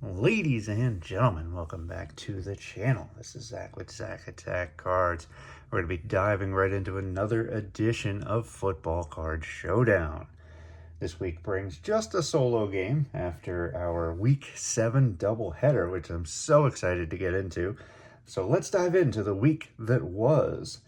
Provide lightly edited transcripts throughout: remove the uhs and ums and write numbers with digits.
Ladies and gentlemen, welcome back to the channel. This is Zach with Zach Attack Cards. We're going to be diving right into another edition of Football Card Showdown. This week brings just a solo game after our Week 7 doubleheader, which I'm so excited to get into. So let's dive into the week that was.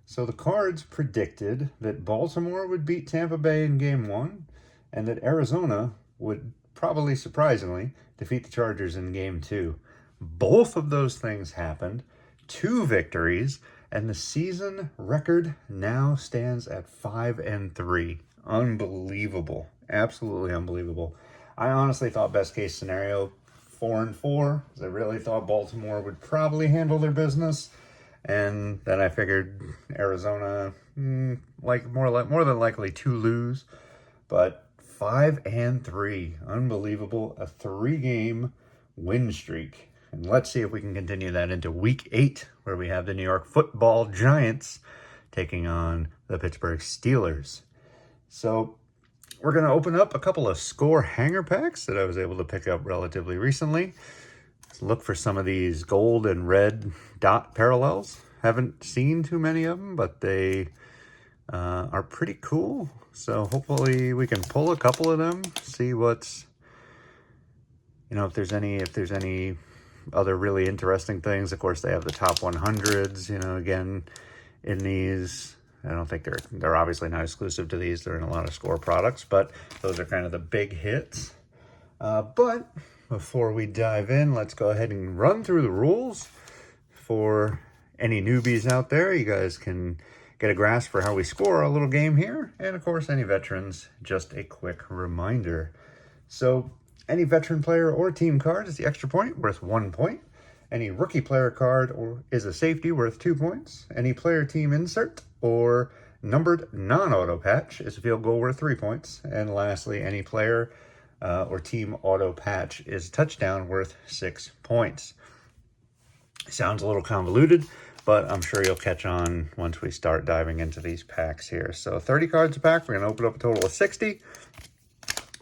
So the cards predicted that Baltimore would beat Tampa Bay in Game 1 and that Arizona would probably surprisingly defeat the Chargers in Game 2. Both of those things happened. 2 victories, and the season record now stands at 5-3. Unbelievable. Absolutely unbelievable. I honestly thought best case scenario 4-4. I really thought Baltimore would probably handle their business. And then I figured Arizona, more than likely to lose. But 5-3, unbelievable. A 3-game win streak. And let's see if we can continue that into Week 8, where we have the New York Football Giants taking on the Pittsburgh Steelers. So we're going to open up a couple of score hanger packs that I was able to pick up relatively recently. Let's look for some of these gold and red dot parallels. Haven't seen too many of them, but they are pretty cool. So hopefully we can pull a couple of them, see what's, if there's any other really interesting things. Of course, they have the top 100s, again, in these. I don't think they're obviously not exclusive to these. They're in a lot of score products, but those are kind of the big hits. But before we dive in, let's go ahead and run through the rules for any newbies out there. You guys can get a grasp for how we score a little game here. And of course, any veterans, just a quick reminder. So any veteran player or team card is the extra point worth 1 point. Any rookie player card is a safety worth 2 points. Any player team insert or numbered non-auto patch is a field goal worth 3 points. And lastly, any player or team auto patch is touchdown worth 6 points. Sounds a little convoluted, but I'm sure you'll catch on once we start diving into these packs here. So 30 cards a pack. We're going to open up a total of 60.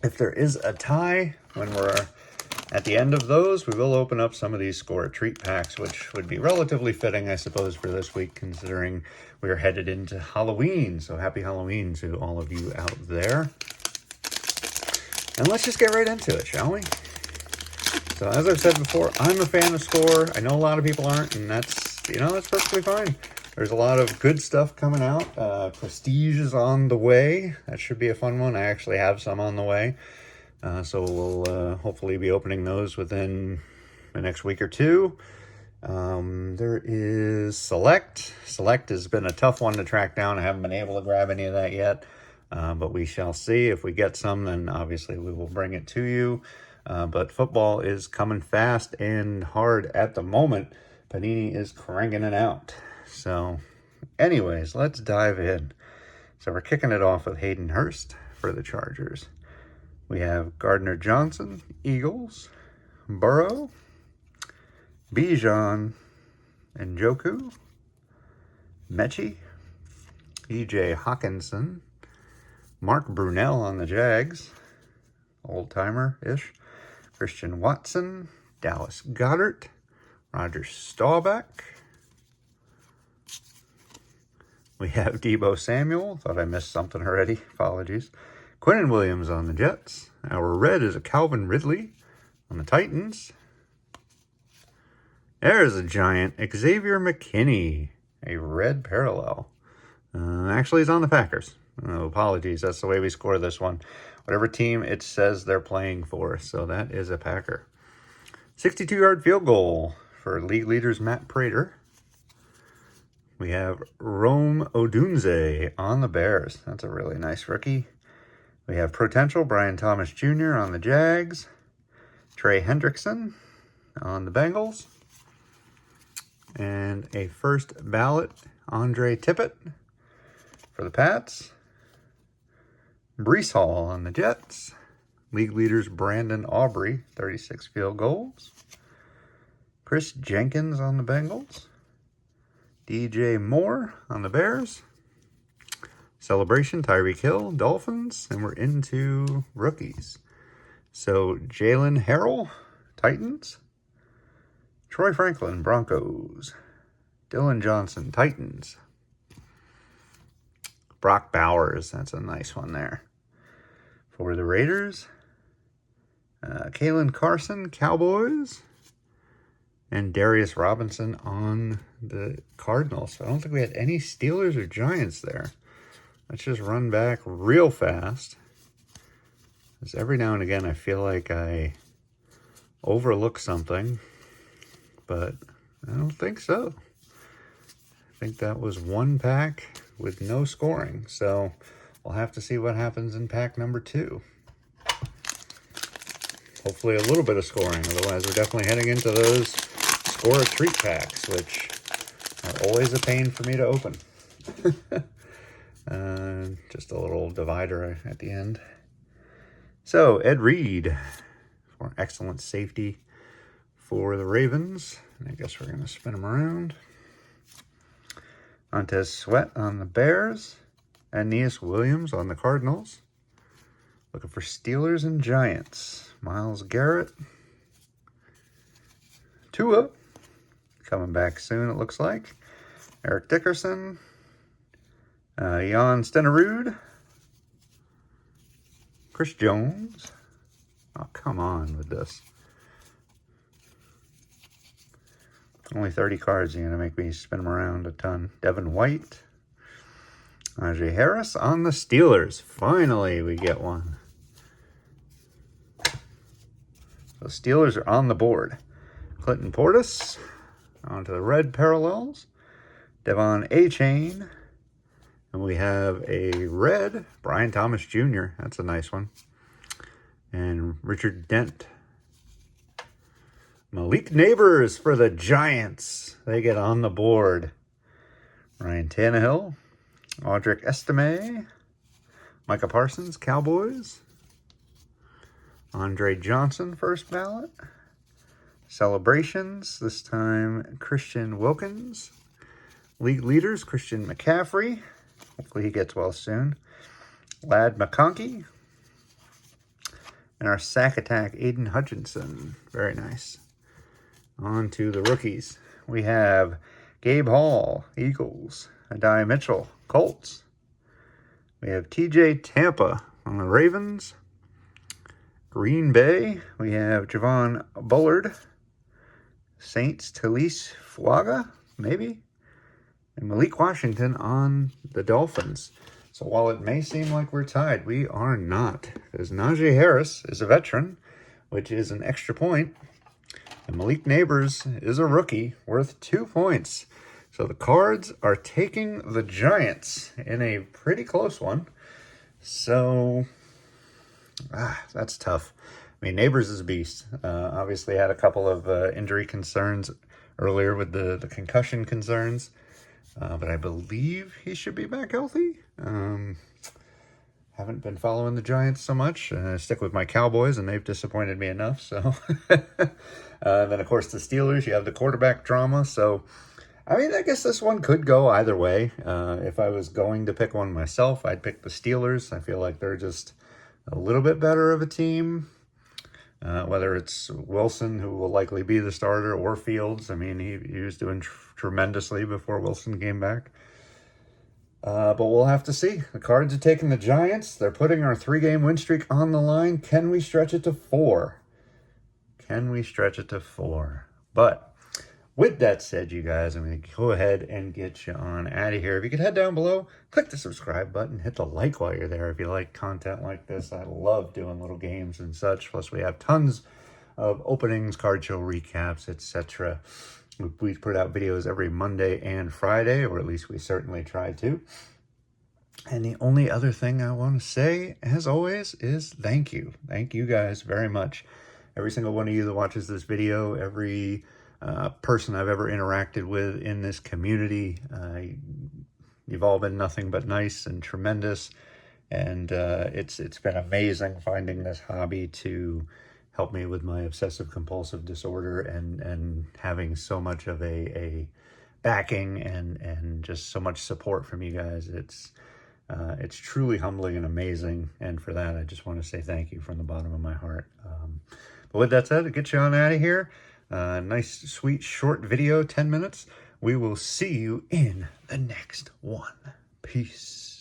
If there is a tie when we're at the end of those, we will open up some of these score treat packs, which would be relatively fitting, I suppose, for this week, considering we are headed into Halloween. So happy Halloween to all of you out there. And let's just get right into it, shall we? So as I've said before, I'm a fan of score. I know a lot of people aren't, and that's perfectly fine. There's a lot of good stuff coming out. Prestige is on the way. That should be a fun one. I actually have some on the way. So we'll hopefully be opening those within the next week or two. There is Select. Select has been a tough one to track down. I haven't been able to grab any of that yet. But we shall see. If we get some, then obviously we will bring it to you. But football is coming fast and hard at the moment. Panini is cranking it out. So anyways, let's dive in. So we're kicking it off with Hayden Hurst for the Chargers. We have Gardner Johnson, Eagles, Burrow, Bijan, Njoku, Mechie, E.J. Hawkinson, Mark Brunell on the Jags, old-timer-ish, Christian Watson, Dallas Goedert, Roger Staubach. We have Deebo Samuel. Thought I missed something already. Apologies. Quinnen Williams on the Jets. Our red is a Calvin Ridley on the Titans. There's a giant Xavier McKinney, a red parallel. Actually, he's on the Packers. Apologies, that's the way we score this one. Whatever team it says they're playing for, so that is a Packer. 62-yard field goal for league leaders Matt Prater. We have Rome Odunze on the Bears. That's a really nice rookie. We have potential Brian Thomas Jr. on the Jags. Trey Hendrickson on the Bengals. And a first ballot Andre Tippett for the Pats. Breece Hall on the Jets. League leaders Brandon Aubrey, 36 field goals. Chris Jenkins on the Bengals. DJ Moore on the Bears. Celebration, Tyreek Hill, Dolphins. And we're into rookies. So Jalen Harrell Titans. Troy Franklin, Broncos. Dylan Johnson, Titans. Brock Bowers, that's a nice one there. For the Raiders, Kalen Carson, Cowboys. And Darius Robinson on the Cardinals. So I don't think we had any Steelers or Giants there. Let's just run back real fast. Because every now and again I feel like I overlook something. But I don't think so. I think that was one pack with no scoring. So we'll have to see what happens in pack number 2. Hopefully a little bit of scoring. Otherwise we're definitely heading into those score a treat packs, which are always a pain for me to open. Just a little divider at the end. So, Ed Reed for excellent safety for the Ravens. And I guess we're going to spin them around. Montez Sweat on the Bears. Aeneas Williams on the Cardinals. Looking for Steelers and Giants. Myles Garrett. Tua. Coming back soon, it looks like. Eric Dickerson. Jan Stenerud. Chris Jones. Oh, come on with this. Only 30 cards. You're going to make me spin them around a ton. Devin White. Najee Harris on the Steelers. Finally, we get one. So Steelers are on the board. Clinton Portis. Onto the red parallels. Devon A-Chain. And we have a red Brian Thomas Jr. That's a nice one. And Richard Dent. Malik Neighbors for the Giants. They get on the board. Ryan Tannehill. Audric Estime. Micah Parsons, Cowboys. Andre Johnson, first ballot. Celebrations, this time Christian Wilkins. League leaders, Christian McCaffrey. Hopefully he gets well soon. Lad McConkey. And our sack attack, Aiden Hutchinson. Very nice. On to the rookies. We have Gabe Hall, Eagles. Adai Mitchell, Colts. We have TJ Tampa on the Ravens. Green Bay, we have Javon Bullard. Saints, Talise Fuaga, maybe? And Malik Washington on the Dolphins. So while it may seem like we're tied, we are not. Because Najee Harris is a veteran, which is an extra point. And Malik Neighbors is a rookie worth 2 points. So the Cards are taking the Giants in a pretty close one. So, that's tough. I mean, Neighbors is a beast. Obviously had a couple of injury concerns earlier with the concussion concerns. But I believe he should be back healthy. Haven't been following the Giants so much. I stick with my Cowboys, and they've disappointed me enough. So, then, of course, the Steelers. You have the quarterback drama. So, I mean, I guess this one could go either way. If I was going to pick one myself, I'd pick the Steelers. I feel like they're just a little bit better of a team. Whether it's Wilson, who will likely be the starter, or Fields. I mean, he was doing tremendously before Wilson came back. But we'll have to see. The Cards are taking the Giants. They're putting our 3-game win streak on the line. Can we stretch it to 4? Can we stretch it to 4? But with that said, you guys, I'm going to go ahead and get you on out of here. If you could head down below, click the subscribe button, hit the like while you're there. If you like content like this, I love doing little games and such. Plus, we have tons of openings, card show recaps, etc. We put out videos every Monday and Friday, or at least we certainly try to. And the only other thing I want to say, as always, is thank you. Thank you guys very much. Every single one of you that watches this video, every person I've ever interacted with in this community. You've all been nothing but nice and tremendous. And it's been amazing finding this hobby to help me with my obsessive compulsive disorder and having so much of a backing and just so much support from you guys. It's truly humbling and amazing. And for that, I just want to say thank you from the bottom of my heart. But with that said, to get you on out of here, nice, sweet, short video, 10 minutes. We will see you in the next one. Peace.